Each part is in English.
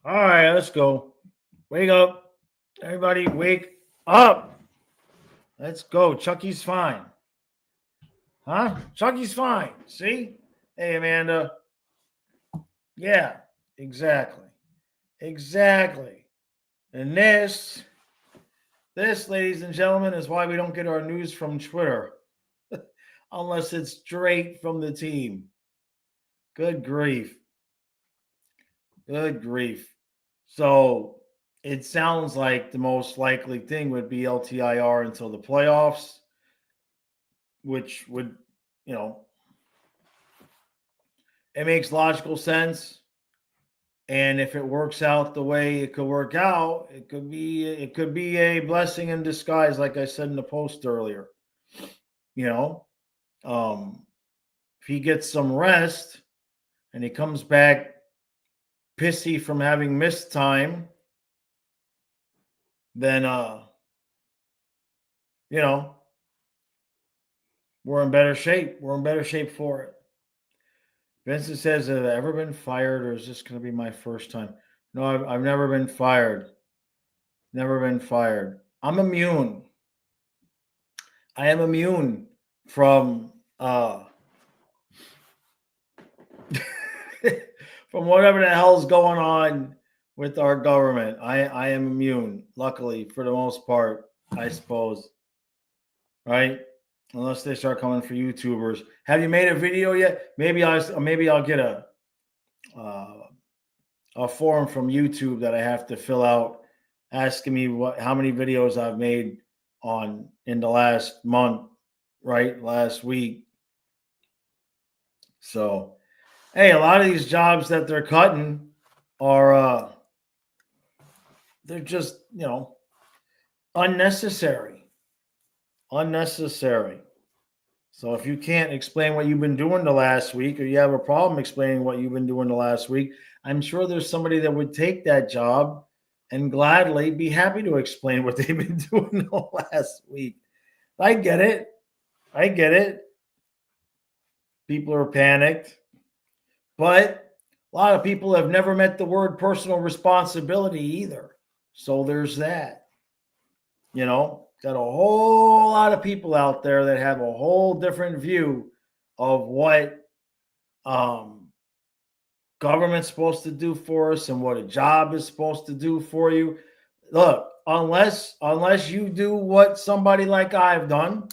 All right, let's go. Wake up. Everybody, wake up. Let's go. Chucky's fine. Huh? Chucky's fine. See? Hey, Amanda. Yeah, exactly. Exactly. And this, ladies and gentlemen, is why we don't get our news from Twitter unless it's straight from the team. Good grief. Good grief. So it sounds like the most likely thing would be LTIR until the playoffs, which would, you know, it makes logical sense. And if it works out the way it could work out, it could be a blessing in disguise, like I said in the post earlier. You know, um, if he gets some rest and he comes back pissy from having missed time, then you know, we're in better shape. We're in better shape for it. Vincent says, have I ever been fired or is this going to be my first time? No, I've never been fired. Never been fired. I'm immune. I am immune from from whatever the hell's going on with our government. I am immune, luckily, for the most part, I suppose. Right? Unless they start coming for YouTubers. Have you made a video yet? Maybe I'll get uh, a form from YouTube that I have to fill out, asking me how many videos I've made on in the last month, right? Last week. So, hey, a lot of these jobs that they're cutting are they're just unnecessary, unnecessary. So if you can't explain what you've been doing the last week, or you have a problem explaining what you've been doing the last week, I'm sure there's somebody that would take that job and gladly be happy to explain what they've been doing the last week. I get it. I get it. People are panicked. But a lot of people have never met the word personal responsibility either. So there's that. Got a whole lot of people out there that have a whole different view of what government's supposed to do for us and what a job is supposed to do for you. Look, unless you do what somebody like I've done,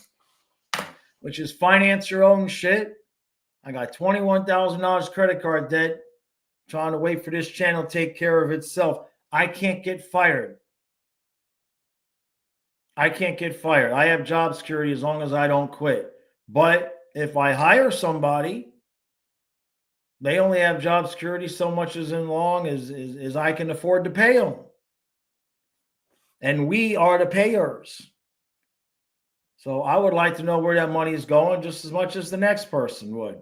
which is finance your own shit. I got $21,000 credit card debt, trying to wait for this channel to take care of itself. I can't get fired. I can't get fired. I have job security as long as I don't quit. But if I hire somebody, they only have job security so much as long as I can afford to pay them. And we are the payers. So I would like to know where that money is going just as much as the next person would.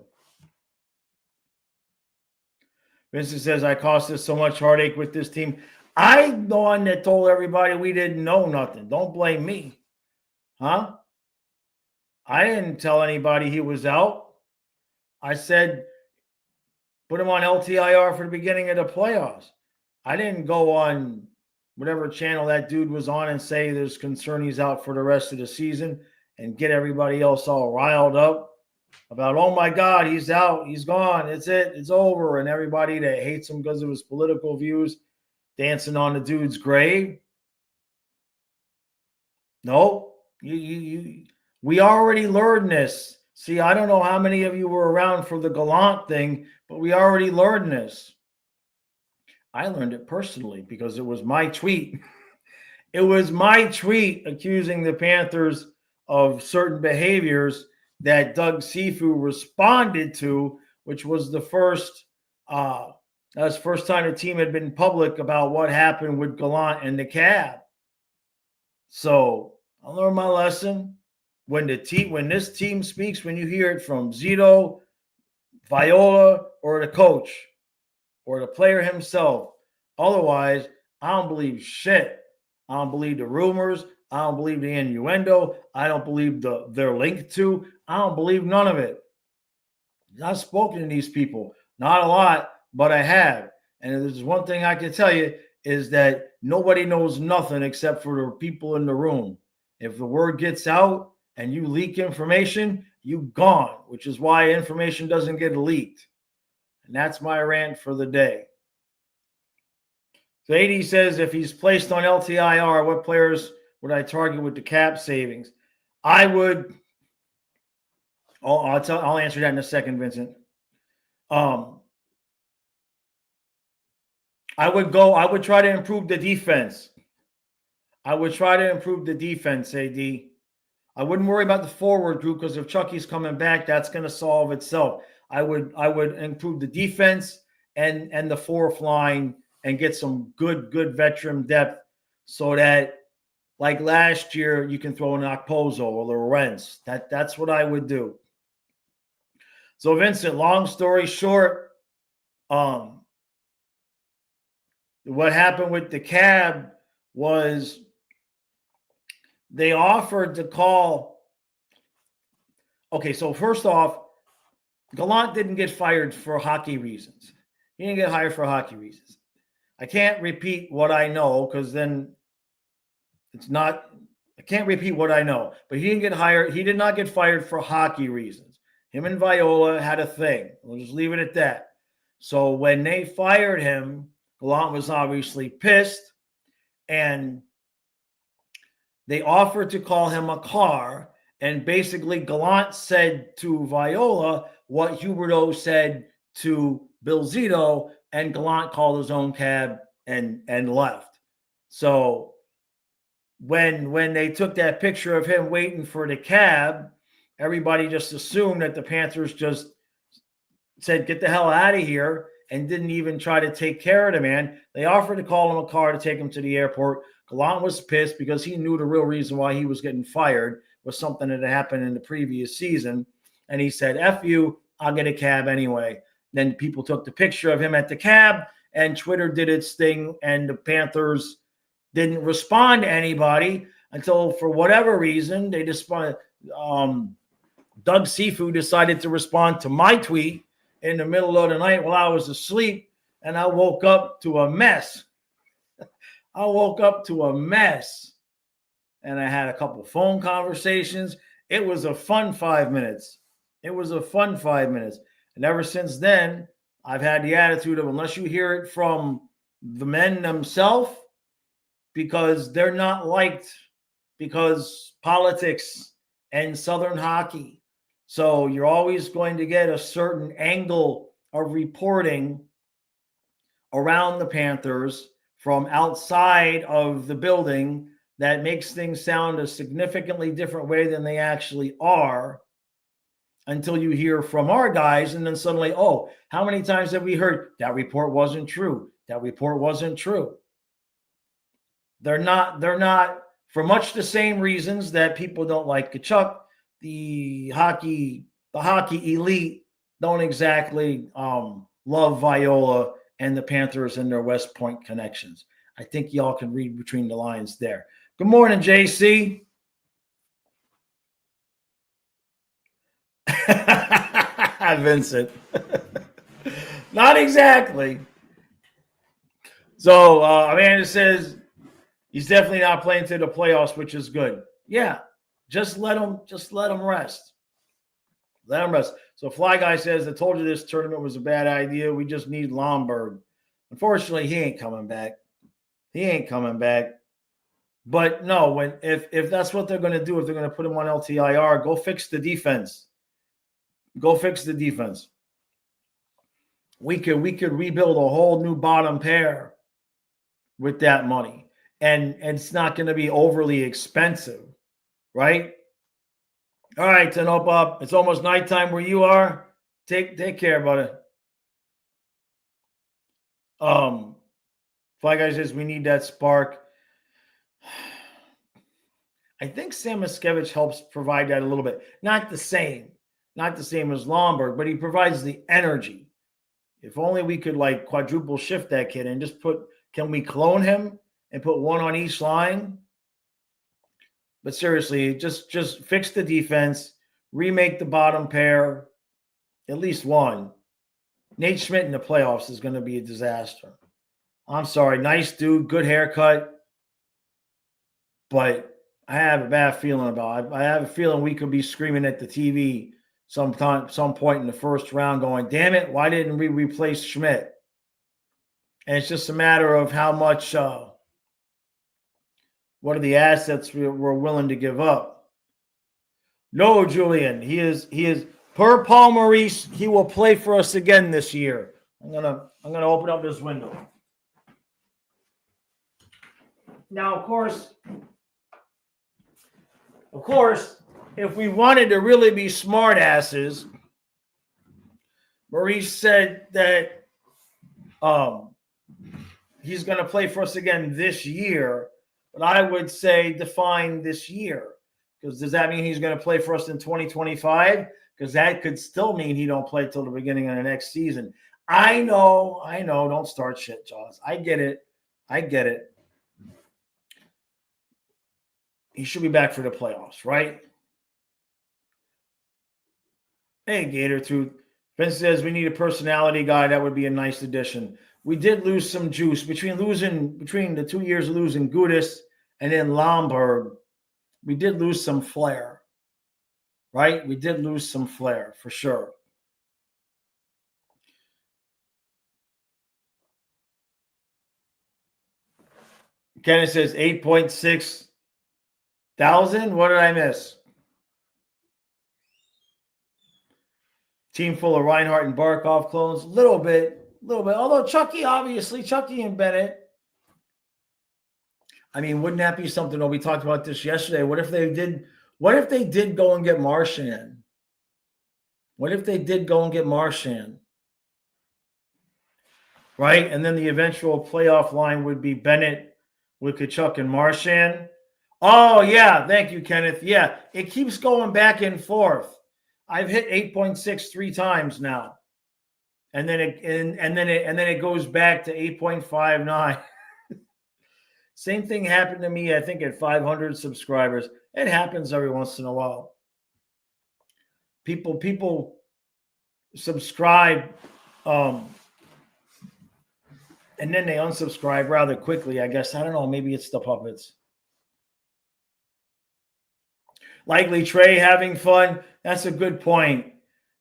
Vincent says, I caused us so much heartache with this team. I'm the one that told everybody we didn't know nothing. Don't blame me. Huh? I didn't tell anybody he was out. I said, put him on LTIR for the beginning of the playoffs. I didn't go on whatever channel that dude was on and say there's concern he's out for the rest of the season and get everybody else all riled up about, oh my God, he's out, he's gone, it's over. And everybody that hates him because of his political views dancing on the dude's grave. No, we already learned this. See, I don't know how many of you were around for the Gallant thing, but we already learned this. I learned it personally because it was my tweet. It was my tweet accusing the Panthers of certain behaviors that Doug Sifu responded to, which was the first that's the first time the team had been public about what happened with Gallant and the cab. So I learned my lesson. When this team speaks, when you hear it from Zito, Viola, or the coach, or the player himself. Otherwise, I don't believe shit. I don't believe the rumors. I don't believe the innuendo. I don't believe they're linked to. I don't believe none of it. I've spoken to these people. Not a lot, but I have. And there's one thing I can tell you is that nobody knows nothing except for the people in the room. If the word gets out and you leak information, you gone, which is why information doesn't get leaked. And that's my rant for the day. So 80 says, if he's placed on LTIR, what players would I target with the cap savings? I would. I'll answer that in a second, Vincent. I would try to improve the defense. AD. I wouldn't worry about the forward group because if Chucky's coming back, that's going to solve itself. I would improve the defense and the fourth line and get some good veteran depth so that, like last year, you can throw an Okposo or Lorenz. That's what I would do. So, Vincent, long story short, what happened with the cab was they offered to call. Okay, so first off, Gallant didn't get fired for hockey reasons. He didn't get hired for hockey reasons. I can't repeat what I know because then it's not. I can't repeat what I know. But he didn't get hired. He did not get fired for hockey reasons. Him and Viola had a thing. We'll just leave it at that. So when they fired him, Gallant was obviously pissed, and they offered to call him a car. And basically, Gallant said to Viola what Huberdeau said to Bill Zito, and Gallant called his own cab and left. So when they took that picture of him waiting for the cab, everybody just assumed that the Panthers just said, get the hell out of here, and didn't even try to take care of the man. They offered to call him a car to take him to the airport. Gallant was pissed because he knew the real reason why he was getting fired was something that had happened in the previous season. And he said, F you, I'll get a cab anyway. Then people took the picture of him at the cab, and Twitter did its thing, and the Panthers didn't respond to anybody until, for whatever reason, they just Doug Seafood decided to respond to my tweet in the middle of the night while I was asleep, and I woke up to a mess. And I had a couple phone conversations. It was a fun 5 minutes. And ever since then, I've had the attitude of, unless you hear it from the men themselves, because they're not liked, because politics and Southern hockey. So you're always going to get a certain angle of reporting around the Panthers from outside of the building that makes things sound a significantly different way than they actually are, until you hear from our guys, and then suddenly, oh, how many times have we heard that report wasn't true? They're not for much the same reasons that people don't like Tkachuk. The hockey elite don't exactly love Viola and the Panthers and their West Point connections. I think y'all can read between the lines there. Good morning, JC. Vincent. Not exactly. So Amanda says he's definitely not playing to the playoffs, which is good. Yeah, just let him rest. Let him rest. So Fly Guy says, I told you this tournament was a bad idea. We just need Lomberg. Unfortunately, he ain't coming back. But no, if that's what they're going to do, if they're going to put him on LTIR, go fix the defense. We could rebuild a whole new bottom pair with that money. And it's not going to be overly expensive, right? All right, Tanopa, it's almost nighttime where you are. Take care, buddy. Fly Guy says we need that spark. I think Sam Miskevich helps provide that a little bit. Not the same as Lomberg, but he provides the energy. If only we could like quadruple shift that kid and just can we clone him and put one on each line? But seriously, just fix the defense, remake the bottom pair, at least one, Nate Schmidt in the playoffs is going to be a disaster. I'm sorry. Nice dude, good haircut. But I have a bad feeling about it. I have a feeling we could be screaming at the TV some point in the first round going, damn it, why didn't we replace Schmidt? And it's just a matter of how much, what are the assets we're willing to give up? No, Julian, he is per Paul Maurice, he will play for us again this year. I'm gonna open up this window. Now, of course, if we wanted to really be smartasses, Maurice said that he's going to play for us again this year. But I would say define this year. Because does that mean he's going to play for us in 2025? Because that could still mean he don't play till the beginning of the next season. I know. Don't start shit, Jaws. I get it. He should be back for the playoffs, right? Hey, Gator Truth. Vince says we need a personality guy. That would be a nice addition. We did lose some juice between the 2 years of losing Gudis and then Lomberg. We did lose some flair, right? We did lose some flair for sure. Kenneth says 8.6 thousand. What did I miss? Team full of Reinhardt and Barkov clones. A little bit. Although Chucky and Bennett. I mean, wouldn't that be something? We talked about this yesterday. What if they did go and get Marchand? Right? And then the eventual playoff line would be Bennett with Tkachuk and Marchand. Oh, yeah. Thank you, Kenneth. Yeah, it keeps going back and forth. I've hit 8.6 3 times now. And then it goes back to 8.59. Same thing happened to me, I think, at 500 subscribers. It happens every once in a while. People subscribe and then they unsubscribe rather quickly, I guess. I don't know. Maybe it's the puppets. Likely Trey having fun. That's a good point.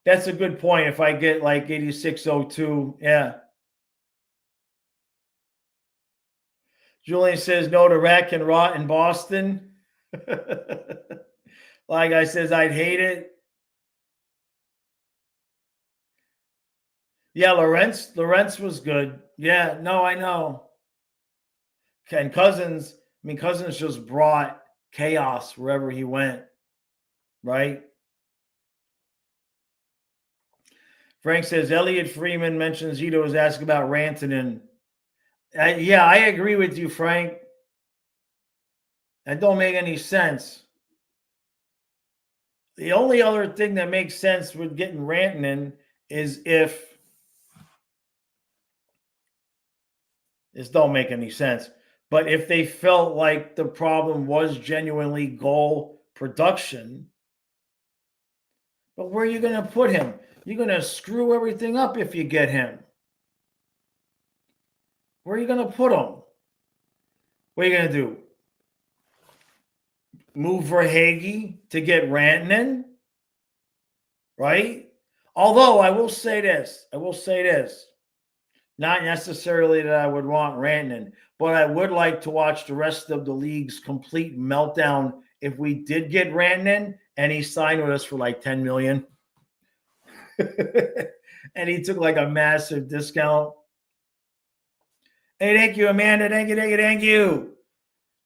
If I get like 8602, yeah. Julian says no to Rat Can Rot in Boston. Like I says, I'd hate it. Yeah, Lawrence was good. Yeah, no, I know. And Cousins just brought chaos wherever he went, right? Frank says, Elliot Freeman mentions Zito was asking about Rantanen. Yeah, I agree with you, Frank. That don't make any sense. The only other thing that makes sense with getting Rantanen is if this don't make any sense. But if they felt like the problem was genuinely goal production, but where are you going to put him? You're going to screw everything up if you get him. Where are you going to put him? What are you going to do? Move Verhaeghe to get Rantanen? Right? Although I will say this. Not necessarily that I would want Rantanen, but I would like to watch the rest of the league's complete meltdown if we did get Rantanen and he signed with us for like $10 million. And he took like a massive discount. Hey, thank you, Amanda. Thank you.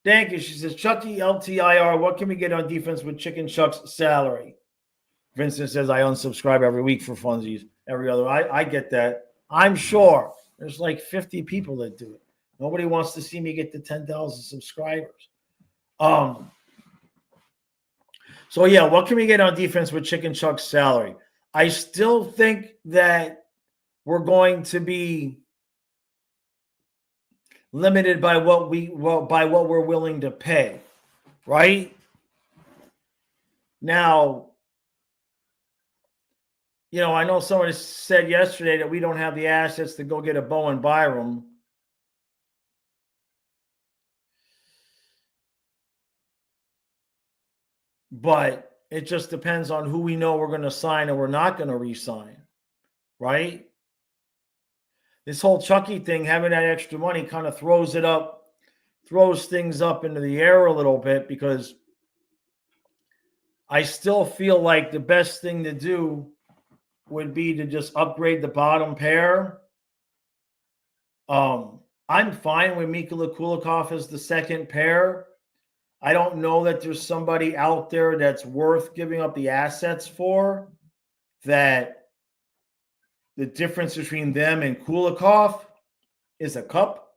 She says, Chucky LTIR, what can we get on defense with Chicken Chuck's salary? Vincent says, I unsubscribe every week for funsies. Every other. I get that. I'm sure there's like 50 people that do it. Nobody wants to see me get to 10,000 subscribers. So, yeah, what can we get on defense with Chicken Chuck's salary? I still think that we're going to be limited by what we're willing to pay, right? Now, I know someone said yesterday that we don't have the assets to go get a Bowen Byram. But it just depends on who we know we're going to sign and we're not going to re-sign, right? This whole Chucky thing, having that extra money kind of throws things up into the air a little bit, because I still feel like the best thing to do would be to just upgrade the bottom pair. I'm fine with Mikhail Kulikov as the second pair. I don't know that there's somebody out there that's worth giving up the assets for, that the difference between them and Kulikov is a cup,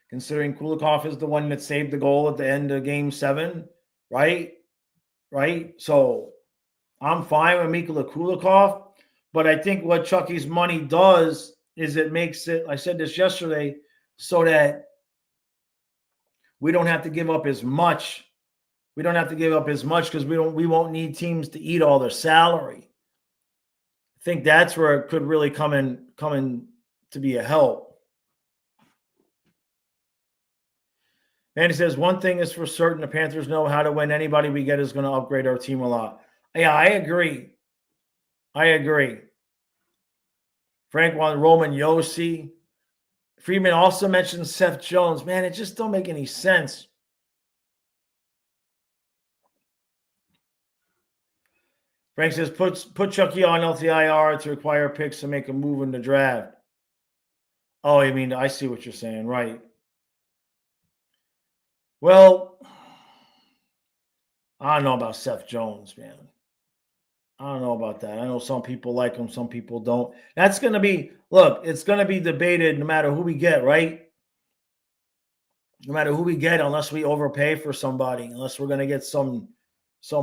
considering Kulikov is the one that saved the goal at the end of Game 7, right? Right? So I'm fine with Mikhail Kulikov, but I think what Chucky's money does is it makes it, I said this yesterday, so that we don't have to give up as much. We don't have to give up as much because we won't need teams to eat all their salary. I think that's where it could really come in to be a help. And he says, one thing is for certain, the Panthers know how to win. Anybody we get is going to upgrade our team a lot. Yeah, I agree. Frank won Roman Yossi. Freeman also mentioned Seth Jones. Man, it just don't make any sense. Frank says, put Chucky on LTIR to acquire picks and make a move in the draft. Oh, I mean, I see what you're saying, right? Well, I don't know about Seth Jones, man. I don't know about that. I know some people like him, some people don't. That's going to be, look, it's going to be debated no matter who we get, right? No matter who we get, unless we overpay for somebody, unless we're going to get some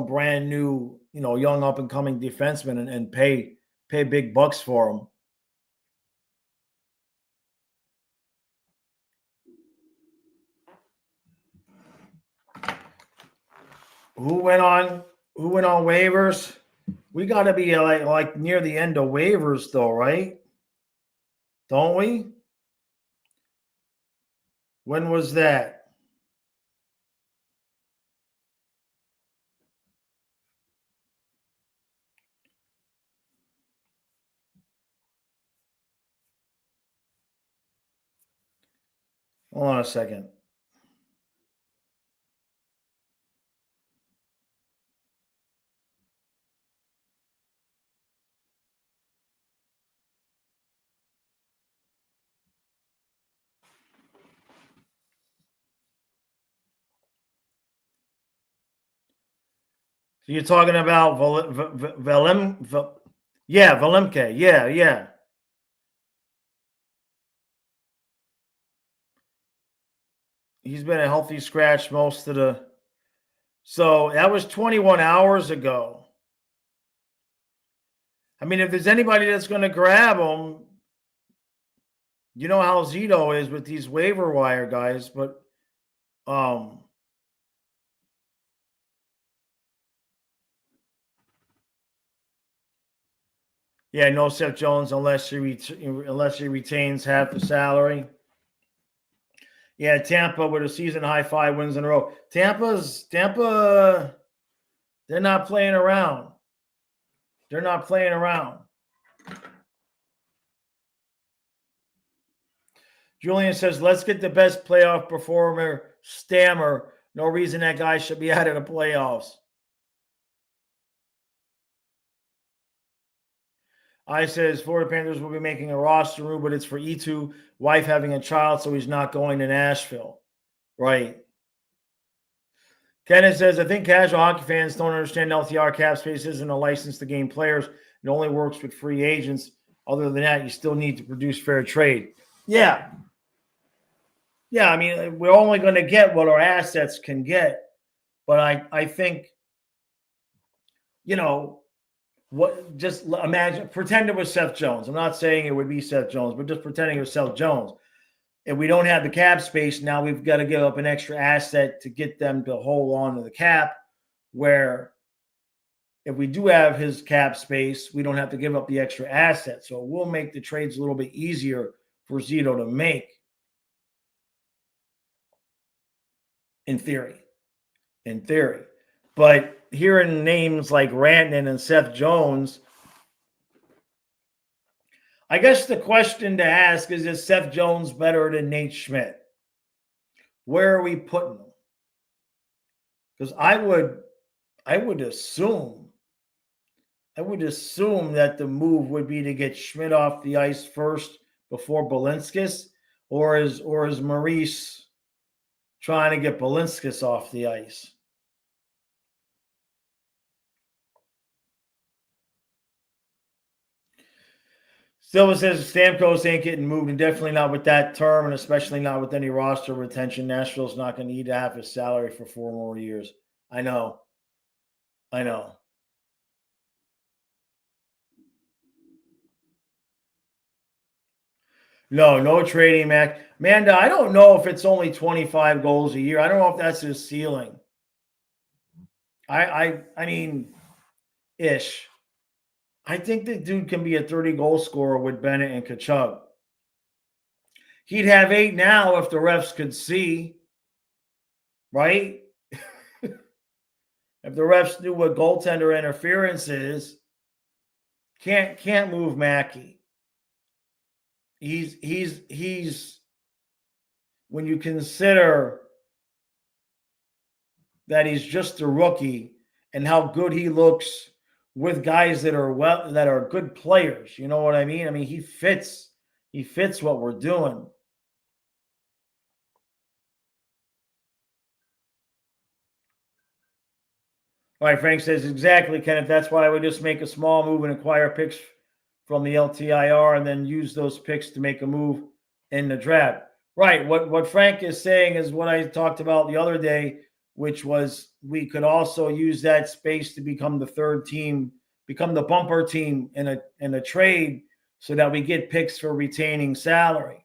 brand new, young up and coming defenseman and pay big bucks for them. Who went on waivers? We got to be like near the end of waivers though, right? Don't we? When was that? Hold on a second. So you're talking about yeah, Velimke. Yeah. He's been a healthy scratch most of the. So that was 21 hours ago. I mean, if there's anybody that's going to grab him, you know how Zito is with these waiver wire guys, but yeah, no Seth Jones unless he retains half the salary. Yeah, Tampa with a season high 5 wins in a row. Tampa, they're not playing around. Julian says, let's get the best playoff performer, Stammer. No reason that guy should be out of the playoffs. I says, Florida Panthers will be making a roster move, but it's for E2, wife having a child, so he's not going to Nashville. Right. Kenneth says, I think casual hockey fans don't understand LTR cap space isn't a license to gain players. It only works with free agents. Other than that, you still need to produce fair trade. Yeah. Yeah, I mean, we're only going to get what our assets can get. But I think, just imagine, pretend it was Seth Jones. I'm not saying it would be Seth Jones, but just pretending it was Seth Jones. If we don't have the cap space, now we've got to give up an extra asset to get them to hold on to the cap, where if we do have his cap space, we don't have to give up the extra assets. So it will make the trades a little bit easier for Zito to make. In theory. But hearing names like Rantanen and Seth Jones, I guess the question to ask is Seth Jones better than Nate Schmidt? Where are we putting him? Because I would assume that the move would be to get Schmidt off the ice first before Balinskis, or is Maurice trying to get Balinskis off the ice? Silva says Stamkos ain't getting moved, and definitely not with that term, and especially not with any roster retention. Nashville's not going to need to have his salary for 4 more years. I know. No trading, Mac. Amanda, I don't know if it's only 25 goals a year. I don't know if that's his ceiling. I mean, ish. I think the dude can be a 30-goal scorer with Bennett and Tkachuk. He'd have 8 now if the refs could see, right? If the refs knew what goaltender interference is, can't move Mackey. He's when you consider that he's just a rookie and how good he looks with guys that are good players. You know what I mean? I mean, he fits what we're doing. All right, Frank says, exactly, Kenneth. That's why I would just make a small move and acquire picks from the LTIR and then use those picks to make a move in the draft. Right. What Frank is saying is what I talked about the other day, which was we could also use that space to become the third team, become the bumper team in a trade so that we get picks for retaining salary,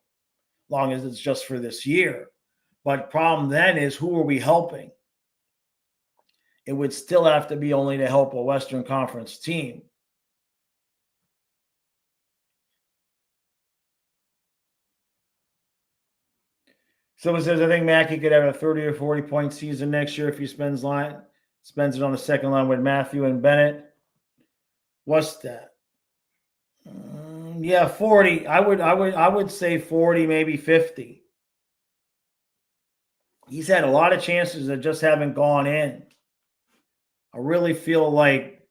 long as it's just for this year. But problem then is, who are we helping? It would still have to be only to help a Western Conference team. Someone says, I think Mackey could have a 30 or 40-point season next year if he spends it on the second line with Matthew and Bennett. What's that? Yeah, 40. I would say 40, maybe 50. He's had a lot of chances that just haven't gone in. I really feel like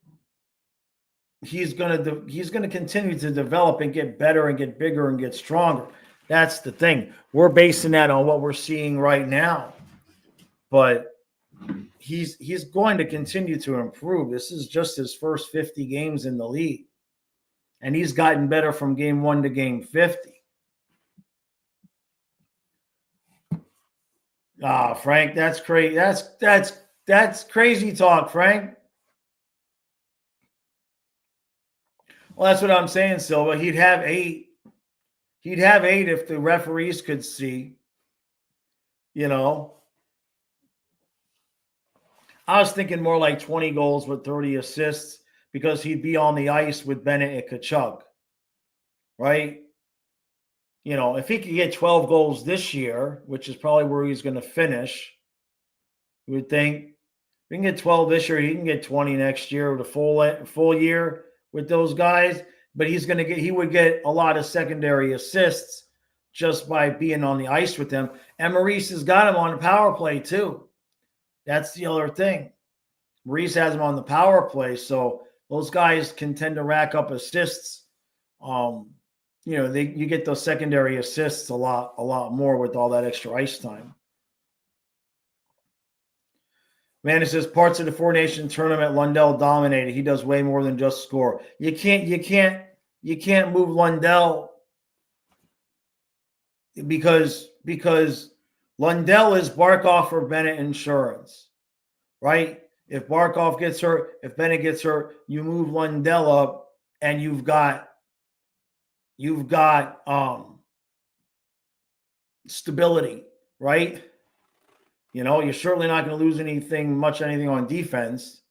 he's gonna continue to develop and get better and get bigger and get stronger. That's the thing. We're basing that on what we're seeing right now, but he's going to continue to improve. This is just his first 50 games in the league, and he's gotten better from game 1 to game 50. Frank, that's crazy. That's crazy talk, Frank. Well, that's what I'm saying, Silva. He'd have 8. He'd have 8 if the referees could see. You know, I was thinking more like 20 goals with 30 assists because he'd be on the ice with Bennett and Tkachuk, right? You know, if he could get 12 goals this year, which is probably where he's going to finish, you would think if he can get 12 this year, he can get 20 next year with a full year with those guys. But he would get a lot of secondary assists just by being on the ice with them. And Maurice has got him on the power play too. That's the other thing. Maurice has him on the power play, so those guys can tend to rack up assists. You get those secondary assists a lot more with all that extra ice time. Man, it says parts of the Four Nation tournament, Lundell dominated. He does way more than just score. You can't move Lundell because Lundell is Barkov or Bennett insurance, right? If Barkov gets hurt, if Bennett gets hurt, you move Lundell up, and you've got stability, right? You know, you're certainly not going to lose anything on defense.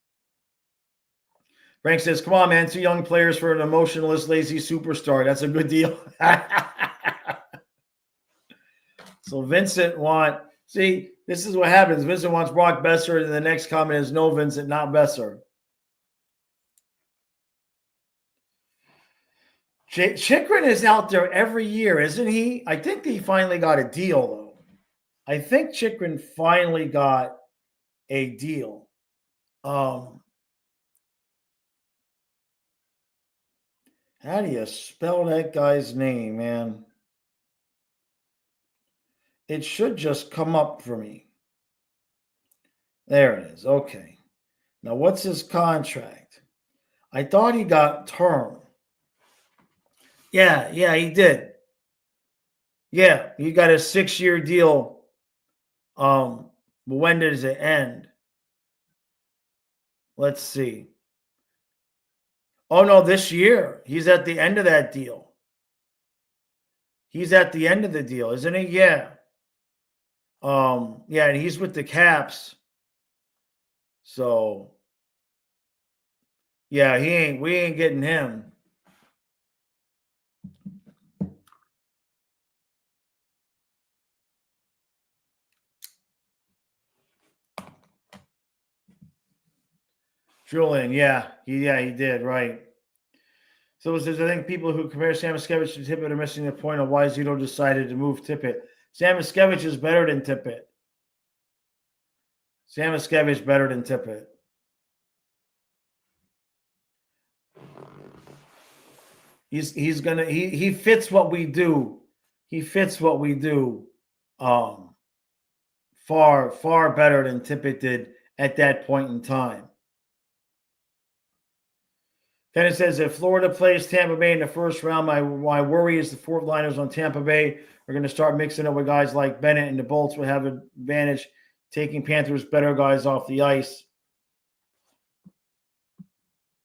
Frank says, come on, man. 2 young players for an emotionless, lazy superstar. That's a good deal. So Vincent see, this is what happens. Vincent wants Brock Besser, and the next comment is, no, Vincent, not Besser. Chychrun is out there every year, isn't he? I think he finally got a deal, though. I think Chychrun finally got a deal. How do you spell that guy's name, man? It should just come up for me. There it is. Okay. Now, what's his contract? I thought he got term. Yeah, he did. Yeah, he got a 6-year deal. When does it end? Let's see. Oh, no, this year. He's at the end of that deal. He's at the end of the deal, isn't he? Yeah. Yeah, and he's with the Caps. So, yeah, we ain't getting him. Julian, yeah, he did, right. So it says, I think people who compare Samoskevich to Tippett are missing the point of why Zito decided to move Tippett. Samoskevich is better than Tippett. Samoskevich better than Tippett. He's gonna he fits what we do. He fits what we do far better than Tippett did at that point in time. Then it says, if Florida plays Tampa Bay in the first round, my worry is the fourth liners on Tampa Bay are going to start mixing up with guys like Bennett, and the Bolts will have an advantage taking Panthers' better guys off the ice.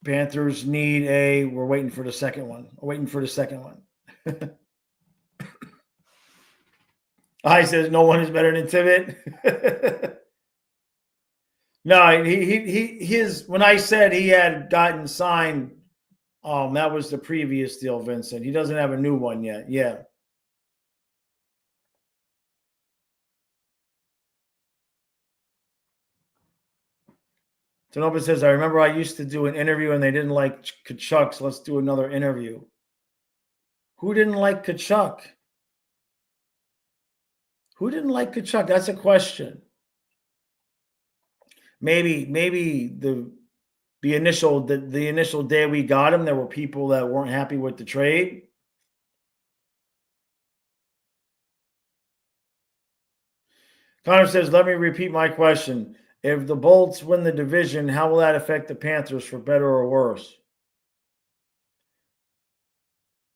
Panthers need we're waiting for the second one. I says no one is better than Tippett. No, his when I said he had gotten signed, that was the previous deal, Vincent. He doesn't have a new one yet. Yeah. Tanoba says, I remember I used to do an interview and they didn't like Tkachuk, so let's do another interview. Who didn't like Tkachuk? Who didn't like Tkachuk? That's a question. Maybe the initial day we got him, there were people that weren't happy with the trade. Connor says, let me repeat my question. If the Bolts win the division, how will that affect the Panthers for better or worse?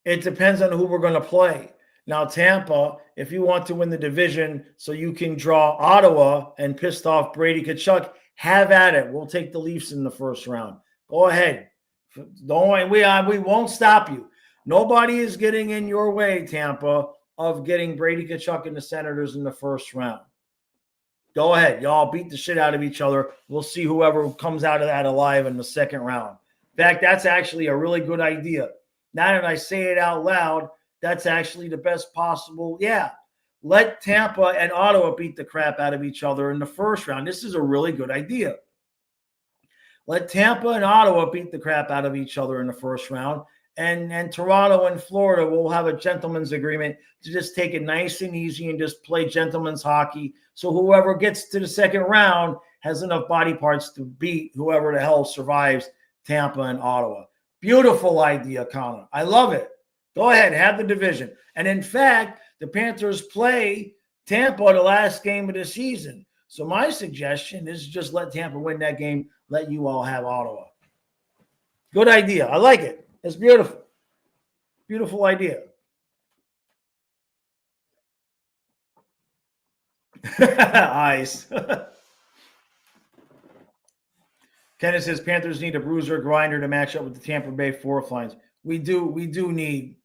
It depends on who we're going to play. Now, Tampa, if you want to win the division so you can draw Ottawa and pissed off Brady Tkachuk, have at it. We'll take the Leafs in the first round. Go ahead. Don't worry. We won't stop you. Nobody is getting in your way, Tampa, of getting Brady Tkachuk and the Senators in the first round. Go ahead. Y'all beat the shit out of each other. We'll see whoever comes out of that alive in the second round. In fact, that's actually a really good idea. Now that I say it out loud, that's actually the best possible. Yeah. Let Tampa and Ottawa beat the crap out of each other in the first round. This is a really good idea. Let Tampa and Ottawa beat the crap out of each other in the first round. And Toronto and Florida will have a gentleman's agreement to just take it nice and easy and just play gentleman's hockey. So whoever gets to the second round has enough body parts to beat whoever the hell survives Tampa and Ottawa. Beautiful idea, Connor. I love it. Go ahead, have the division. And in fact, the Panthers play Tampa the last game of the season. So my suggestion is just let Tampa win that game. Let you all have Ottawa. Good idea. I like it. It's beautiful. Beautiful idea. Ice. Kenneth says Panthers need a bruiser grinder to match up with the Tampa Bay fourth lines. We do need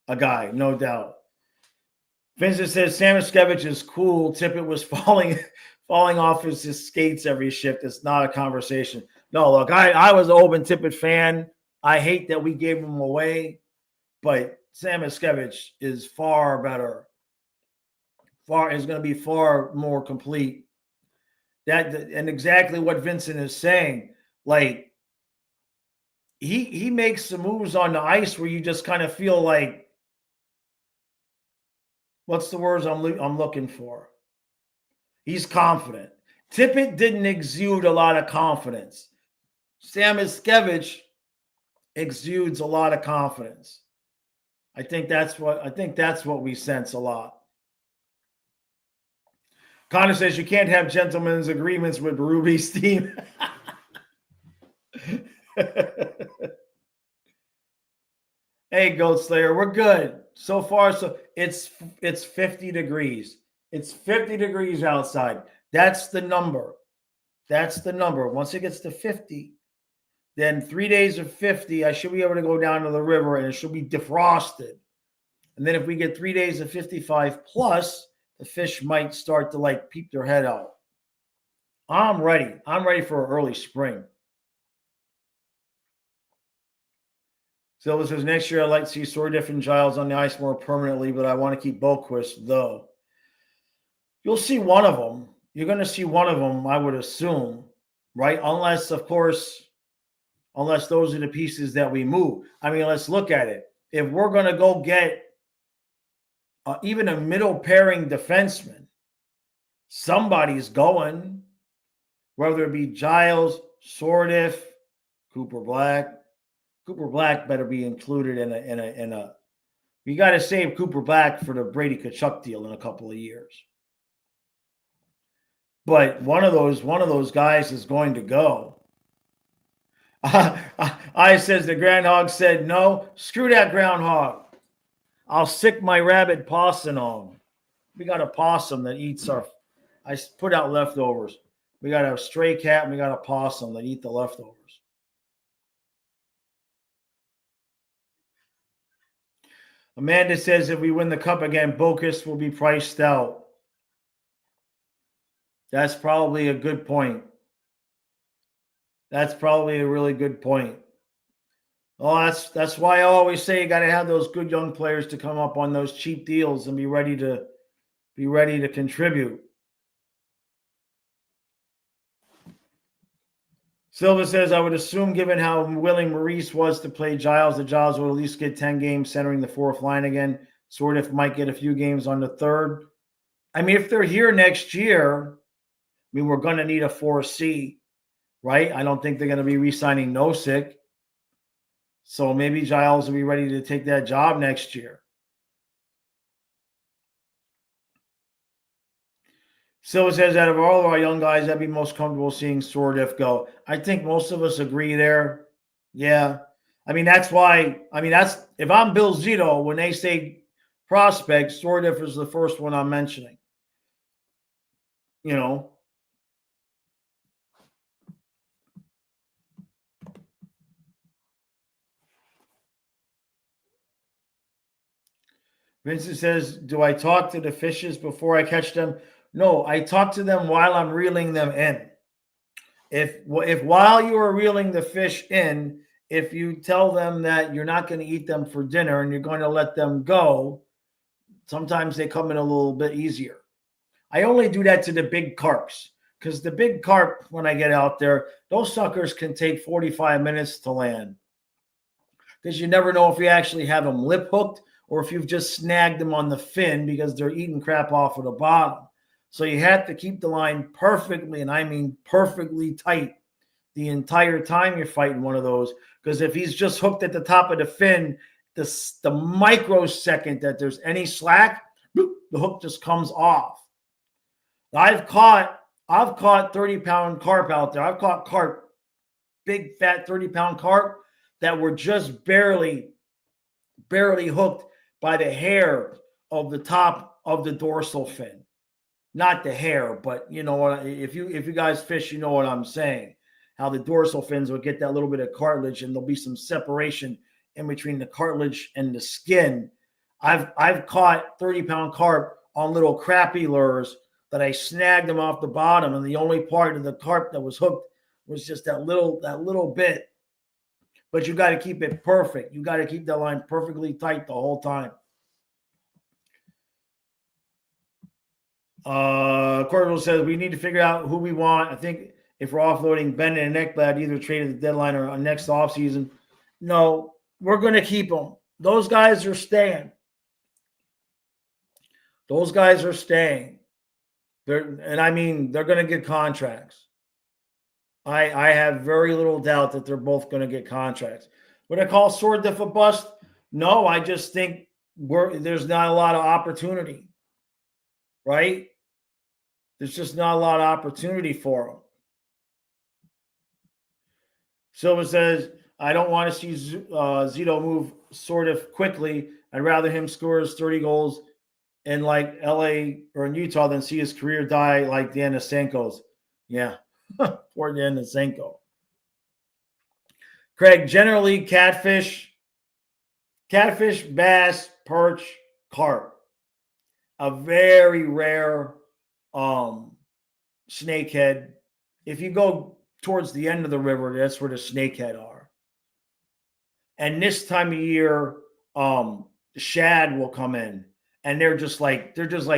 a guy, no doubt. Vincent says Samoskevich is cool. Tippett was falling off his skates every shift. It's not a conversation. No, look, I was an Open Tippett fan. I hate that we gave him away, but Sam Iskevich is far better. Is going to be far more complete. And exactly what Vincent is saying, like he makes some moves on the ice where you just kind of feel like, what's the words I'm looking for? He's confident. Tippett didn't exude a lot of confidence. Sam Iskevich exudes a lot of confidence. I think that's what we sense a lot. Connor says you can't have gentlemen's agreements with Ruby's team. Hey, Goat Slayer, we're good. So far, so it's 50 degrees. It's 50 degrees outside. That's the number. That's the number. Once it gets to 50, then 3 days of 50, I should be able to go down to the river and it should be defrosted. And then if we get 3 days of 55 plus, the fish might start to like peep their head out. I'm ready. I'm ready for early spring. Silva says, next year I'd like to see Sordiff and Giles on the ice more permanently, but I want to keep Boquist, though. You'll see one of them. You're going to see one of them, I would assume, right? Unless, of course, those are the pieces that we move. I mean, let's look at it. If we're going to go get even a middle pairing defenseman, somebody's going, whether it be Giles, Sordiff, Cooper Black. Cooper Black better be included in a. We got to save Cooper Black for the Brady Tkachuk deal in a couple of years. But one of those guys is going to go. I says the groundhog said no. Screw that groundhog. I'll sick my rabid possum on. We got a possum that eats our. I put out leftovers. We got a stray cat and we got a possum that eat the leftovers. Amanda says if we win the cup again, Boquist will be priced out. That's probably a good point. That's probably a really good point. Oh, that's why I always say you got to have those good young players to come up on those cheap deals and be ready to contribute. Silva says, I would assume, given how willing Maurice was to play Giles, that Giles will at least get 10 games centering the fourth line again. Sordiff might get a few games on the third. I mean, if they're here next year, I mean, we're going to need a 4C, right? I don't think they're going to be re-signing Nosek. So maybe Giles will be ready to take that job next year. Silva says, out of all of our young guys, I'd be most comfortable seeing Sordiff go. I think most of us agree there. Yeah. I mean, that's why, if I'm Bill Zito, when they say prospect, Sordiff is the first one I'm mentioning. You know. Vincent says, do I talk to the fishes before I catch them? No, I talk to them while I'm reeling them in. If while you are reeling the fish in, if you tell them that you're not going to eat them for dinner and you're going to let them go, sometimes they come in a little bit easier. I only do that to the big carps because the big carp, when I get out there, those suckers can take 45 minutes to land because you never know if you actually have them lip hooked or if you've just snagged them on the fin because they're eating crap off of the bottom. So you have to keep the line perfectly, and I mean perfectly tight the entire time you're fighting one of those. Because if he's just hooked at the top of the fin, the microsecond that there's any slack, the hook just comes off. I've caught 30-pound carp out there. I've caught carp, big fat 30-pound carp that were just barely hooked by the hair of the top of the dorsal fin. Not the hair, but you know what? If you guys fish, you know what I'm saying. How the dorsal fins will get that little bit of cartilage, and there'll be some separation in between the cartilage and the skin. I've caught 30-pound carp on little crappie lures that I snagged him off the bottom, and the only part of the carp that was hooked was just that little bit. But you got to keep it perfect. You got to keep that line perfectly tight the whole time. Cordial says we need to figure out who we want. I think if we're offloading Bennett and Ekblad, either trade at the deadline or on next offseason. No, we're going to keep them. Those guys are staying. Those guys are staying. They're going to get contracts. I have very little doubt that they're both going to get contracts. Would I call Swordlift a bust? No, I just think there's not a lot of opportunity, right? There's just not a lot of opportunity for them. Silva says, I don't want to see Zito move sort of quickly. I'd rather him score his 30 goals in like LA or in Utah than see his career die like Denisenko's. Yeah, poor Denisenko. Craig, generally catfish, bass, perch, carp. A very rare snakehead. If you go towards the end of the river, that's where the snakehead are. And this time of year, shad will come in, and they're just like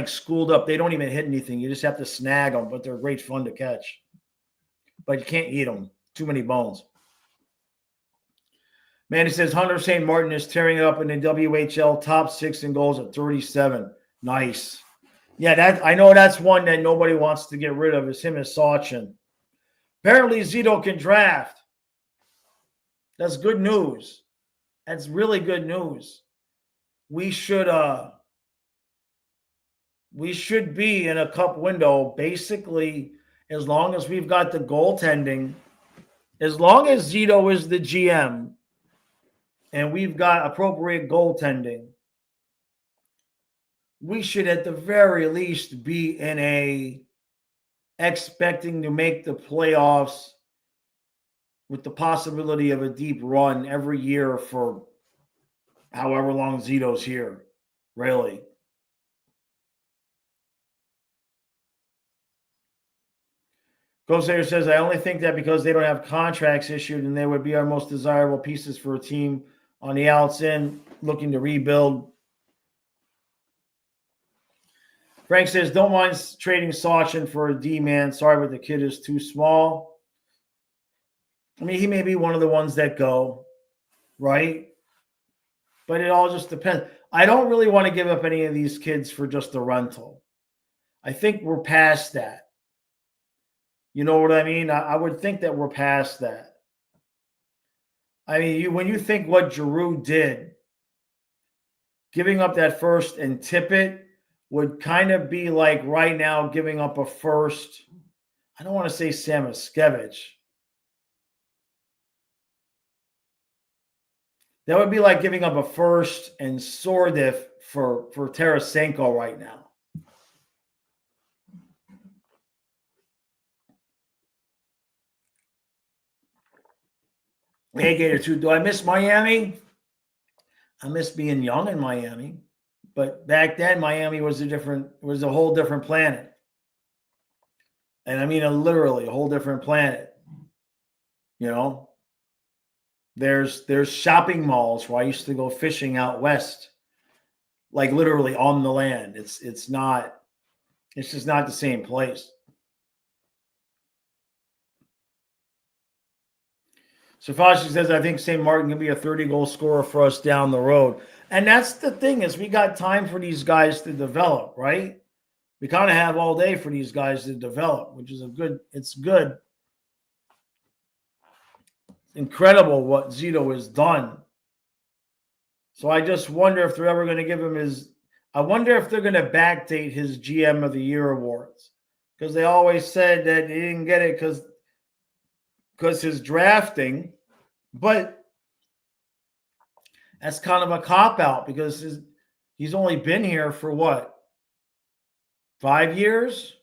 schooled up. They don't even hit anything. You just have to snag them, but they're great fun to catch. But you can't eat them. Too many bones. Manny says Hunter St. Martin is tearing it up in the WHL, top 6 in goals at 37. Nice. Yeah, I know that's one that nobody wants to get rid of, is him and Sachin. Apparently Zito can draft. That's good news. That's really good news. We should be in a cup window basically as long as we've got the goaltending, as long as Zito is the GM and we've got appropriate goaltending. We should at the very least be in a expecting to make the playoffs with the possibility of a deep run every year for however long Zito's here. Really. Ghostayer says, I only think that because they don't have contracts issued and they would be our most desirable pieces for a team on the outs in looking to rebuild. Frank says, don't mind trading Sachin for a D-man. Sorry, but the kid is too small. I mean, he may be one of the ones that go, right? But it all just depends. I don't really want to give up any of these kids for just a rental. I think we're past that. You know what I mean? I would think that we're past that. I mean, when you think what Giroux did, giving up that first and Tippett would kind of be like right now giving up a first. I don't want to say Samoskevich. That would be like giving up a first and Sordif for Tarasenko right now. Hey, Gator 2, do I miss Miami? I miss being young in Miami. But back then, Miami was a whole different planet. And I mean, literally a whole different planet. You know? There's shopping malls where I used to go fishing out west. Like literally on the land. It's just not the same place. So Fashi says, I think St. Martin can be a 30-goal scorer for us down the road. And that's the thing, is we got time for these guys to develop, right? We kind of have all day for these guys to develop, which is it's good. Incredible what Zito has done. So I just wonder if they're ever going to give him I wonder if they're going to backdate his GM of the Year awards. Because they always said that he didn't get it because his drafting, but that's kind of a cop-out because he's only been here for what? 5 years?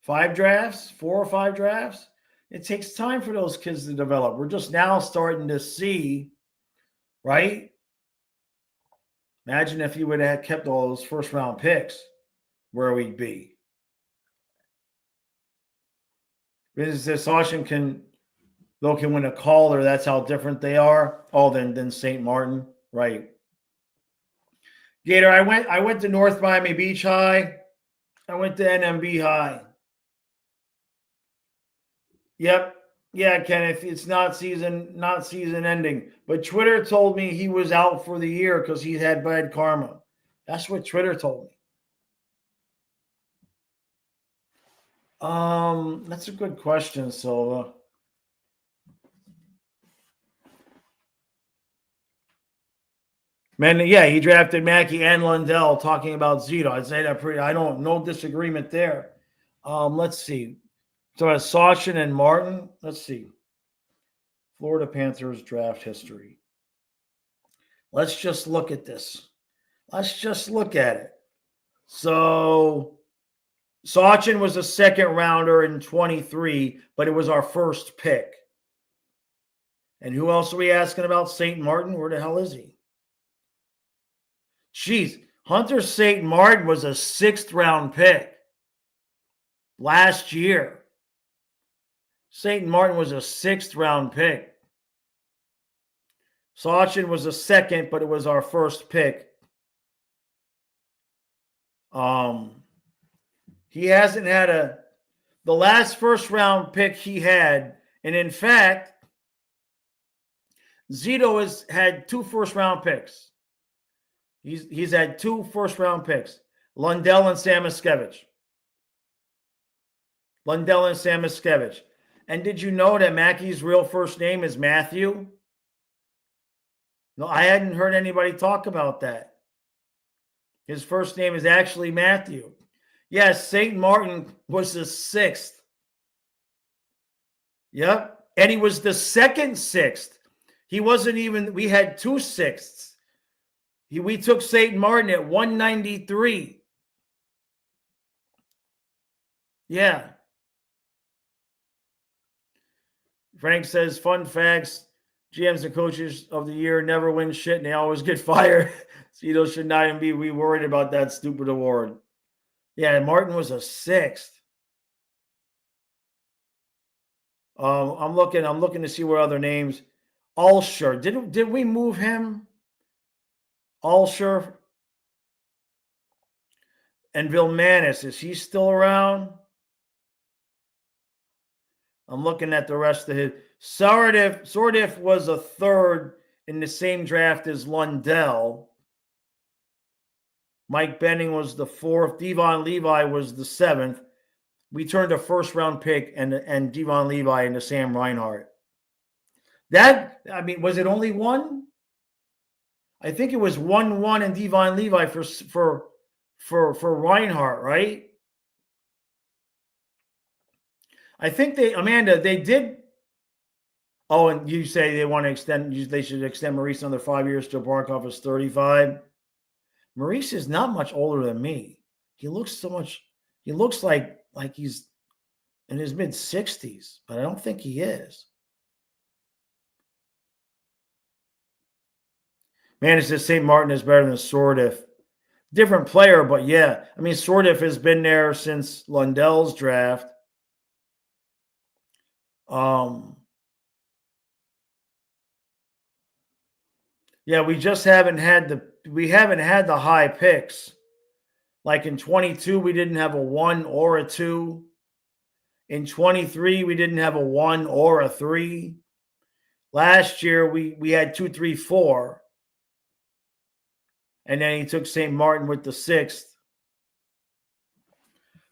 5 drafts? 4 or 5 drafts? It takes time for those kids to develop. We're just now starting to see, right? Imagine if you would have kept all those first-round picks, where we'd be. Because Sachin can win a Calder. That's how different they are. Oh, than St. Martin, right? Gator, I went to North Miami Beach High. I went to NMB High. Yep. Yeah, Kenneth, it's not season ending. But Twitter told me he was out for the year because he had bad karma. That's what Twitter told me. That's a good question, Silva. Man, yeah, he drafted Mackey and Lundell. Talking about Zito, I'd say that pretty. I don't no disagreement there. Let's see. So Sachin and Martin. Let's see. Florida Panthers draft history. Let's just look at this. Let's just look at it. So Sachin was a second rounder in 23, but it was our first pick. And who else are we asking about? St. Martin? Where the hell is he? Jeez, Hunter St. Martin was a 6th round pick last year. St. Martin was a 6th round pick. Sachin was a second, but it was our first pick. He hasn't had the last first round pick he had, and in fact, Zito has had 2 first round picks. He's had 2 first round picks, Lundell and Samoskevich. Lundell and Samoskevich. And did you know that Mackey's real first name is Matthew? No, I hadn't heard anybody talk about that. His first name is actually Matthew. Yes, St. Martin was the 6th. Yep. And he was the second 6th. He wasn't even, we had 2 6ths. We took St. Martin at 193. Yeah. Frank says, fun facts, GMs and coaches of the year never win shit and they always get fired. Zito should not even be worried about that stupid award. Yeah, Martin was a 6th. I'm looking to see what other names. Alsher. Did we move him? Alsher and Vilmanis. Is he still around? I'm looking at the rest of his. Sordif was a 3rd in the same draft as Lundell. Mike Benning was the 4th. Devon Levi was the 7th. We turned a first round pick and Devon Levi into Sam Reinhart. Was it only 1? I think it was 1-1 and Devon Levi for Reinhart, right? I think they did. Oh, and you say they want to extend, they should extend Maurice another 5 years till Barkov is 35. Maurice is not much older than me. He looks like he's in his mid-60s, but I don't think he is. Man, it says St. Martin is better than Sordif. Different player, but yeah. I mean, Sordif has been there since Lundell's draft. Yeah, we just haven't had the high picks. Like in 22, we didn't have a 1 or a 2. In 23, we didn't have a 1 or a 3. Last year, we had 2, 3, 4. And then he took St. Martin with the 6th.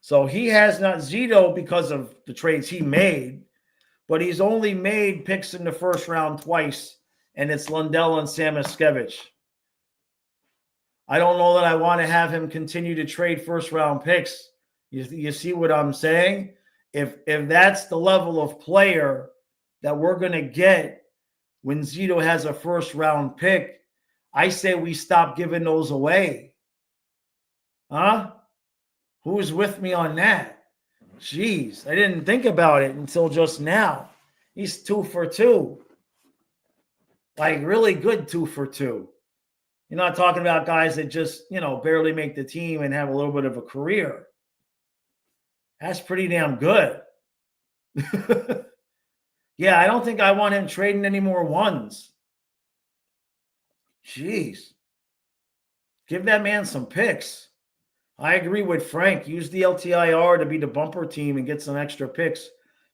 So he has not Zito because of the trades he made, but he's only made picks in the first round twice, and it's Lundell and Samoskevich. I don't know that I want to have him continue to trade first round picks. You see what I'm saying? If that's the level of player that we're going to get when Zito has a first round pick, I say we stop giving those away. Huh? Who's with me on that? Jeez, I didn't think about it until just now. He's 2 for 2. Like really good 2 for 2. You're not talking about guys that just, barely make the team and have a little bit of a career. That's pretty damn good. Yeah, I don't think I want him trading any more ones. Jeez. Give that man some picks. I agree with Frank. Use the LTIR to be the bumper team and get some extra picks.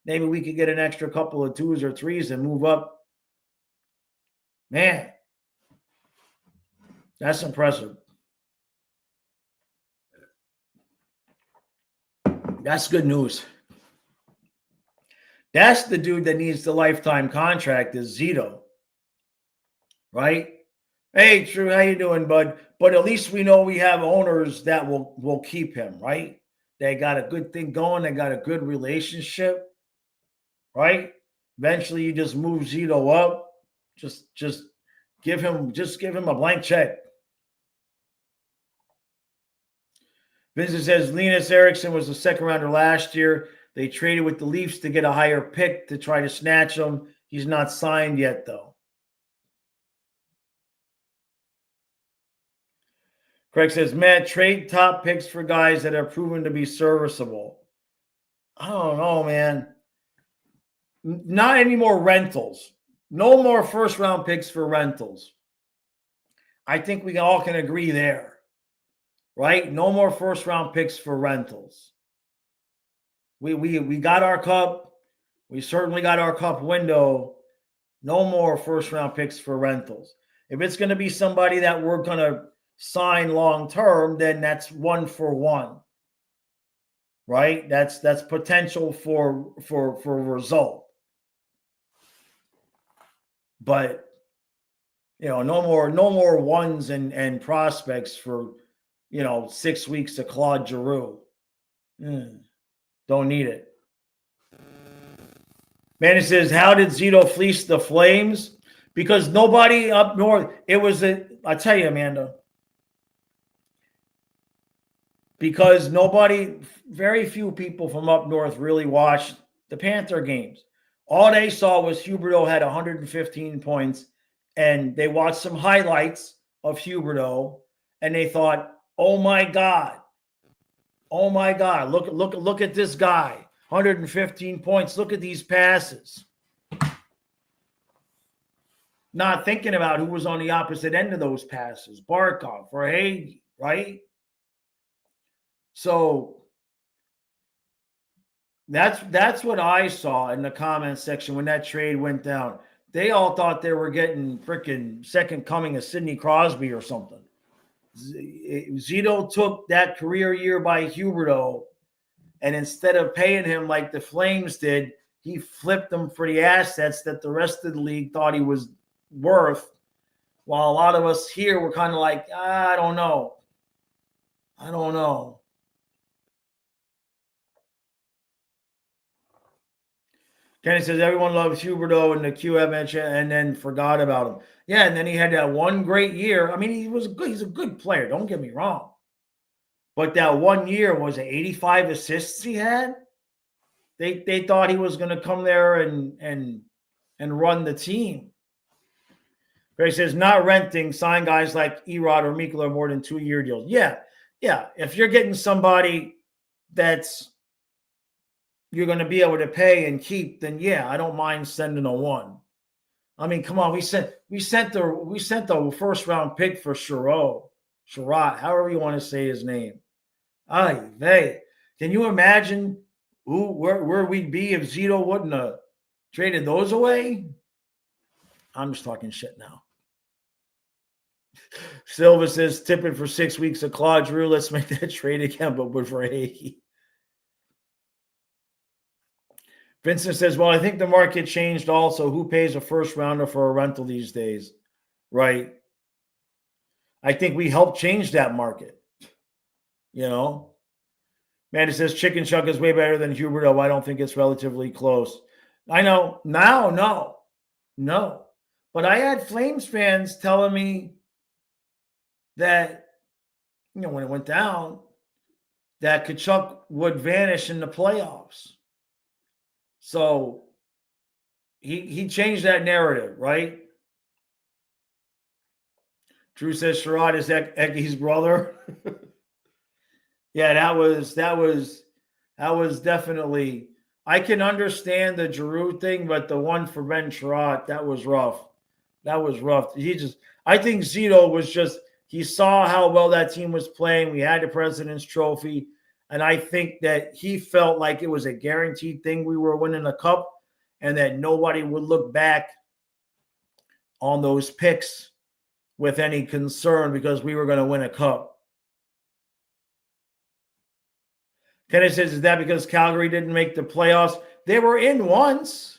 Maybe we could get an extra couple of 2s or 3s and move up. Man, that's impressive. That's good news. That's the dude that needs the lifetime contract is Zito. Right? Hey, Drew, how you doing, bud? But at least we know we have owners that will keep him, right? They got a good thing going. They got a good relationship, right? Eventually, you just move Zito up. Just give him a blank check. Vincent says Linus Erickson was the second rounder last year. They traded with the Leafs to get a higher pick to try to snatch him. He's not signed yet, though. Craig says, Matt, trade top picks for guys that are proven to be serviceable. I don't know, man. Not any more rentals. No more first-round picks for rentals. I think we all can agree there, right? No more first-round picks for rentals. We got our cup. We certainly got our cup window. No more first-round picks for rentals. If it's going to be somebody that we're going to sign long-term, then that's 1 for 1. Right? That's potential for result. But no more ones and prospects for 6 weeks of Claude Giroux. Don't need it. Manny says, how did Zito fleece the Flames? Because nobody up north, I tell you, Amanda, because very few people from up north really watched the Panther games. All they saw was Huberdeau had 115 points, and they watched some highlights of Huberdeau, and they thought, "Oh my God, look at this guy, 115 points. Look at these passes." Not thinking about who was on the opposite end of those passes, Barkov or Hagee, right? So that's what I saw in the comment section when that trade went down. They all thought they were getting freaking second coming of Sidney Crosby or something. Zito took that career year by Huberdeau, and instead of paying him like the Flames did, he flipped them for the assets that the rest of the league thought he was worth, while a lot of us here were kind of like, I don't know. Kenny says everyone loves Huberdeau and the QM and then forgot about him. Yeah, and then he had that one great year. I mean, he's a good player, don't get me wrong. But that 1 year, was it 85 assists he had? They thought he was going to come there and run the team. Greg says, not renting, sign guys like Erod or Mikula more than 2-year deals. Yeah. If you're getting somebody that's you're going to be able to pay and keep, then yeah, I don't mind sending a 1. I mean, come on, we sent the first round pick for Sherrod, however you want to say his name. Can you imagine where we'd be if Zito wouldn't have traded those away? I'm just talking shit now. Silva says, tipping for 6 weeks of Claude Giroux. Let's make that trade again, but for Hagee. Vincent says, well, I think the market changed also. Who pays a first rounder for a rental these days? Right. I think we helped change that market. Mandy says, Chicken Chuck is way better than Huberdeau. I don't think it's relatively close. I know. Now, no. But I had Flames fans telling me that, when it went down, that Tkachuk would vanish in the playoffs. So he changed that narrative, right? Drew says Sherrod is Eggie's brother. Yeah, that was definitely I can understand the Giroux thing, but the one for Ben Sherratt, that was rough. That was rough. I think Zito was just, he saw how well that team was playing. We had the President's Trophy. And I think that he felt like it was a guaranteed thing we were winning a cup and that nobody would look back on those picks with any concern because we were going to win a cup. Kenneth says, is that because Calgary didn't make the playoffs? They were in once.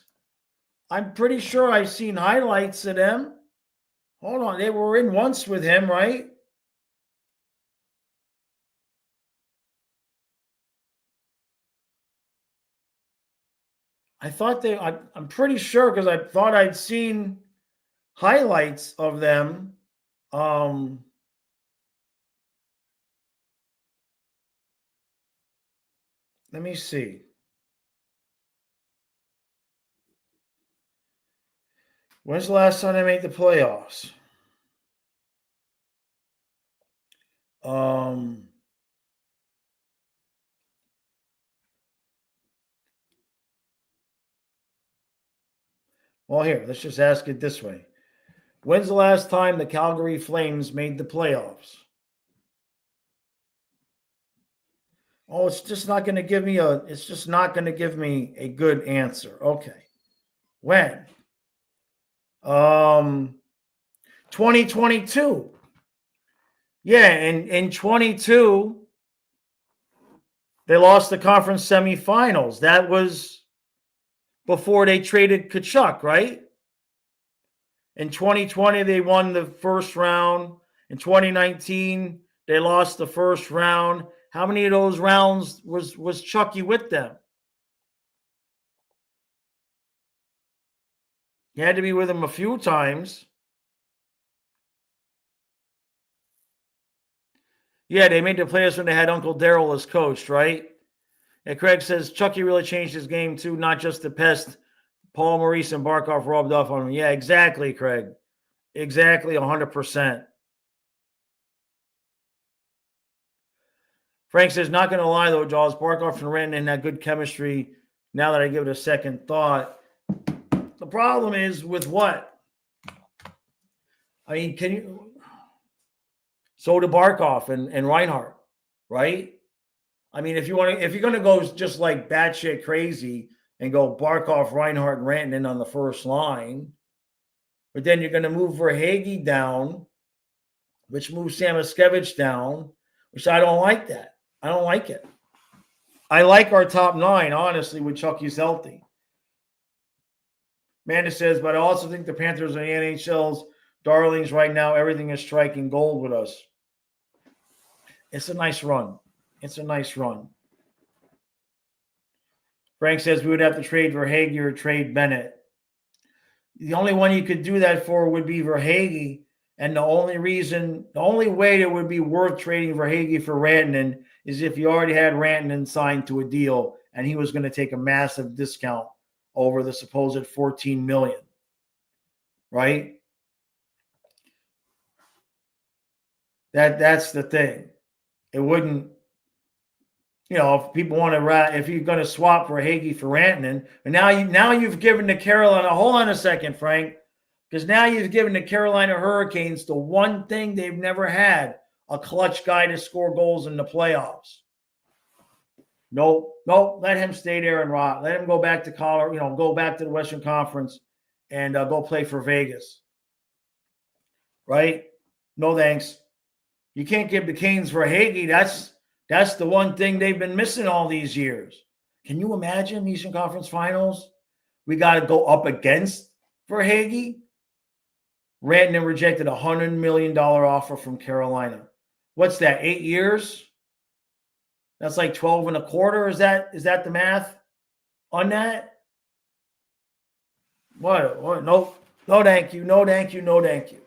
I'm pretty sure I've seen highlights of them. Hold on. They were in once with him, right? I thought I'm pretty sure because I thought I'd seen highlights of them. Let me see. When's the last time they made the playoffs? Well, here, let's just ask it this way. When's the last time the Calgary Flames made the playoffs? Oh, it's just not going to give me a good answer. Okay. When? 2022. Yeah, in 22 they lost the conference semifinals. That was before they traded Tkachuk, right? In 2020 they won the first round. In 2019 they lost the first round. How many of those rounds was Chucky with them? He had to be with him a few times. Yeah, they made the playoffs when they had Uncle Daryl as coach, right? And Craig says Chucky really changed his game too, not just the pest Paul Maurice and Barkov rubbed off on him. Yeah, exactly, Craig. Exactly, 100%. Frank says, not going to lie, though, Jaws, Barkov and Rantanen had good chemistry now that I give it a second thought. The problem is with what? I mean, can you... So did Barkov and Reinhart, right? I mean, if you're going to go just like batshit crazy and go Barkov, Reinhart, and Rantanen on the first line, but then you're going to move Verhaeghe down, which moves Samoskevich down, which I don't like that. I don't like it. I like our top nine, honestly, with Chucky's healthy. Amanda says, but I also think the Panthers are the NHL's darlings right now. Everything is striking gold with us. It's a nice run. It's a nice run. Frank says we would have to trade Verhaeghe or trade Bennett. The only one you could do that for would be Verhaeghe. And the only way it would be worth trading Verhaeghe for Rantanen is if you already had Rantanen signed to a deal and he was going to take a massive discount over the supposed $14 million. Right? That's the thing. It wouldn't, if people want to, if you're going to swap Verhaeghe for Rantanen, and now you've given the Carolina, hold on a second, Frank, because now you've given the Carolina Hurricanes the one thing they've never had, a clutch guy to score goals in the playoffs. No, let him stay there and rot. Let him go back to Colorado, go back to the Western Conference and go play for Vegas. Right? No thanks. You can't give the Canes Verhaeghe. That's the one thing they've been missing all these years. Can you imagine Eastern Conference Finals? We got to go up against Verhaeghe. Rantanen rejected a $100 million offer from Carolina. What's that, 8 years? That's like 12 and a quarter. Is that the math on that? What? No, thank you. No, thank you. No, thank you.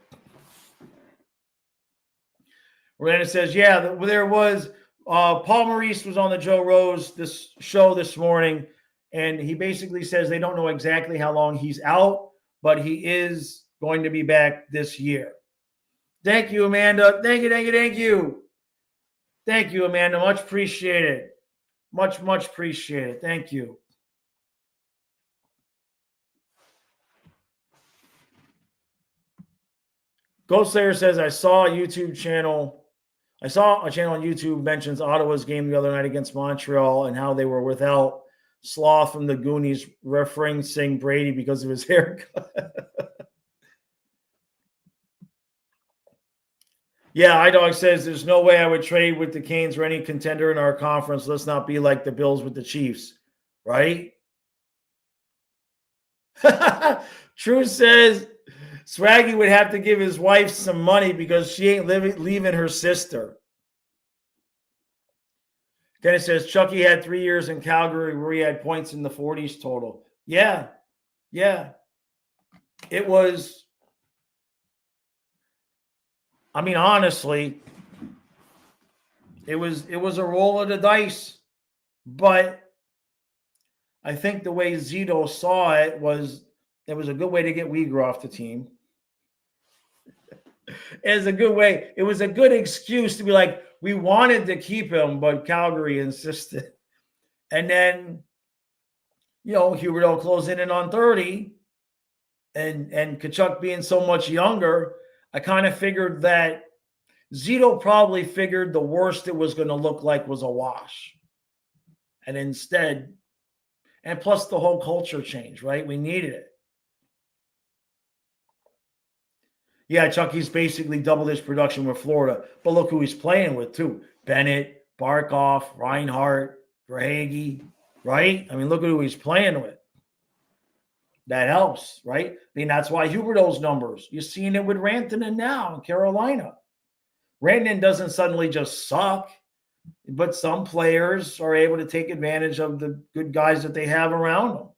Rantanen says, yeah, there was Paul Maurice was on the Joe Rose show this morning, and he basically says they don't know exactly how long he's out, but he is going to be back this year. Thank you, Amanda. Thank you. Thank you, Amanda. Much appreciated. Much appreciated. Thank you. Ghost Slayer says, I saw a channel on YouTube mentions Ottawa's game the other night against Montreal and how they were without Sloth from the Goonies referencing Brady because of his haircut. Yeah, iDog says there's no way I would trade with the Canes or any contender in our conference. Let's not be like the Bills with the Chiefs, right? True says Swaggy would have to give his wife some money because she ain't leaving her sister. Dennis says Chucky had 3 years in Calgary where he had points in the 40s total. Yeah. It was, I mean, honestly, it was a roll of the dice. But I think the way Zito saw it was a good way to get Uyghur off the team. It was a good way. It was a good excuse to be like, we wanted to keep him, but Calgary insisted. And then, Huberdeau closing in on 30 and Tkachuk being so much younger, I kind of figured that Zito probably figured the worst it was going to look like was a wash. And instead, and plus the whole culture change, right? We needed it. Yeah, Chucky's basically doubled his production with Florida. But look who he's playing with, too. Bennett, Barkov, Reinhart, Verhaeghe, right? I mean, look at who he's playing with. That helps, right? I mean, that's why Huberdeau's numbers. You're seeing it with Rantanen now in Carolina. Rantanen doesn't suddenly just suck, but some players are able to take advantage of the good guys that they have around them.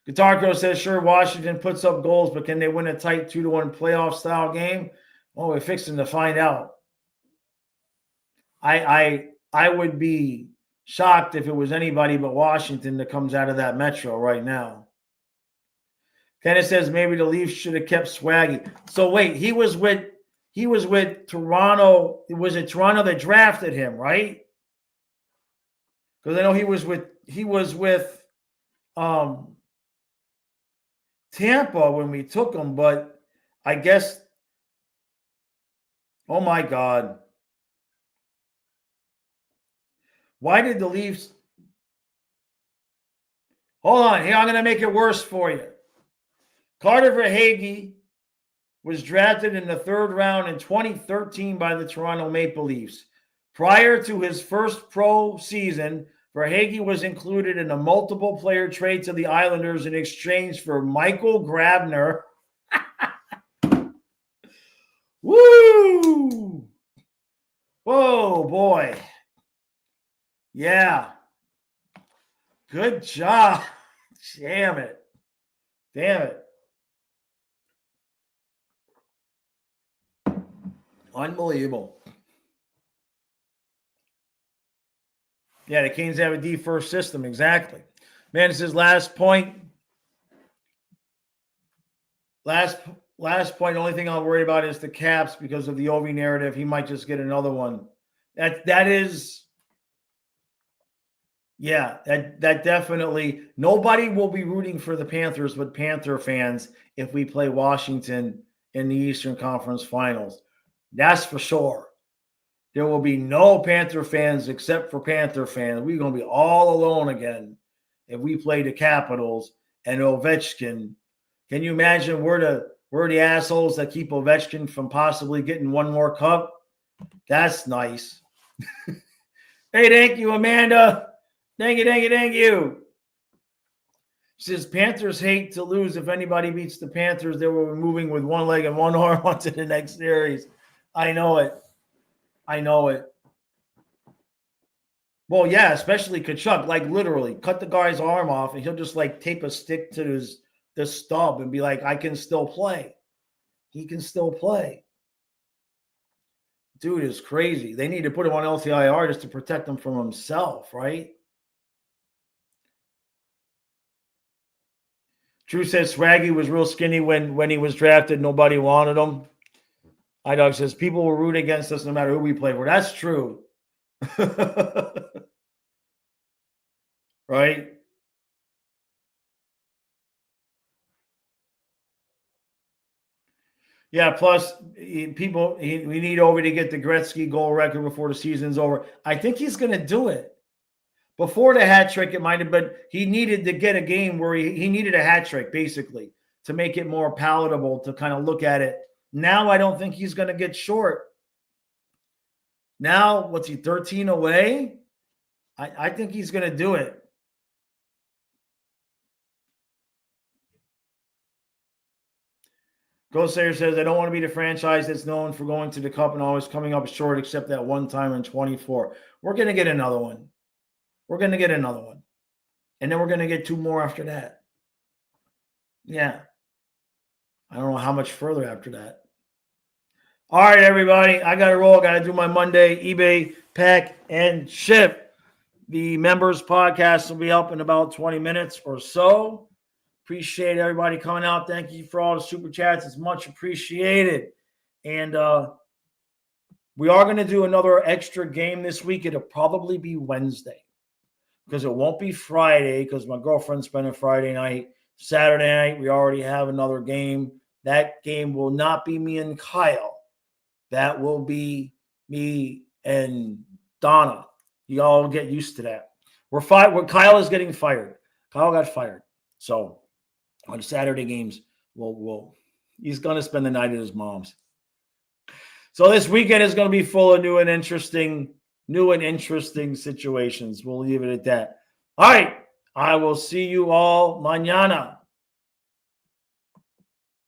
Guitarco says, sure, Washington puts up goals, but can they win a tight 2-1 playoff style game? Oh, we're fixing to find out. I would be shocked if it was anybody but Washington that comes out of that Metro right now. Kenneth says maybe the Leafs should have kept Swaggy. So wait, he was with Toronto. Was it Toronto that drafted him, right? Because I know he was with Tampa when we took him, but I guess, oh my God. Why did the Leafs? Hold on, here, I'm going to make it worse for you. Carter Verhaeghe was drafted in the 3rd round in 2013 by the Toronto Maple Leafs. Prior to his first pro season, Verhaeghe was included in a multiple player trade to the Islanders in exchange for Michael Grabner. Woo! Whoa, boy. Yeah. Good job. Damn it. Unbelievable. Yeah, the Canes have a D-first system. Exactly. Man, it's his last point. Last point. The only thing I'll worry about is the Caps because of the Ovi narrative. He might just get another one. That is, yeah, that definitely. Nobody will be rooting for the Panthers but Panther fans if we play Washington in the Eastern Conference Finals. That's for sure. There will be no Panther fans except for Panther fans. We're going to be all alone again if we play the Capitals and Ovechkin. Can you imagine we're the assholes that keep Ovechkin from possibly getting one more cup? That's nice. Hey, thank you, Amanda. Thank you. She says, Panthers hate to lose. If anybody beats the Panthers, they will be moving with one leg and one arm onto the next series. I know it. Well, yeah, especially Tkachuk. Like, literally, cut the guy's arm off, and he'll just, like, tape a stick to the stub and be like, I can still play. He can still play. Dude is crazy. They need to put him on LTIR just to protect him from himself, right? Drew says Swaggy was real skinny when he was drafted. Nobody wanted him. iDog says people will root against us no matter who we play for. That's true. Right? Yeah, plus we need Ovi to get the Gretzky goal record before the season's over. I think he's going to do it. Before the hat trick, it might have been he needed to get a game where he needed a hat trick, basically, to make it more palatable to kind of look at it. Now I don't think he's going to get short. Now, what's he, 13 away? I think he's going to do it. Ghost Sayer says, I don't want to be the franchise that's known for going to the cup and always coming up short, except that one time in 24. We're going to get another one. We're going to get another one. And then we're going to get 2 more after that. Yeah. I don't know how much further after that. All right, everybody. I got to roll. Got to do my Monday eBay, pack, and ship. The members podcast will be up in about 20 minutes or so. Appreciate everybody coming out. Thank you for all the super chats. It's much appreciated. And we are going to do another extra game this week. It'll probably be Wednesday because it won't be Friday because my girlfriend's spending Friday night. Saturday night, we already have another game. That game will not be me and Kyle. That will be me and Donna. You all get used to that. Kyle is getting fired. Kyle got fired. So on Saturday games, he's going to spend the night at his mom's. So this weekend is going to be full of new and interesting situations. We'll leave it at that. All right. I will see you all mañana.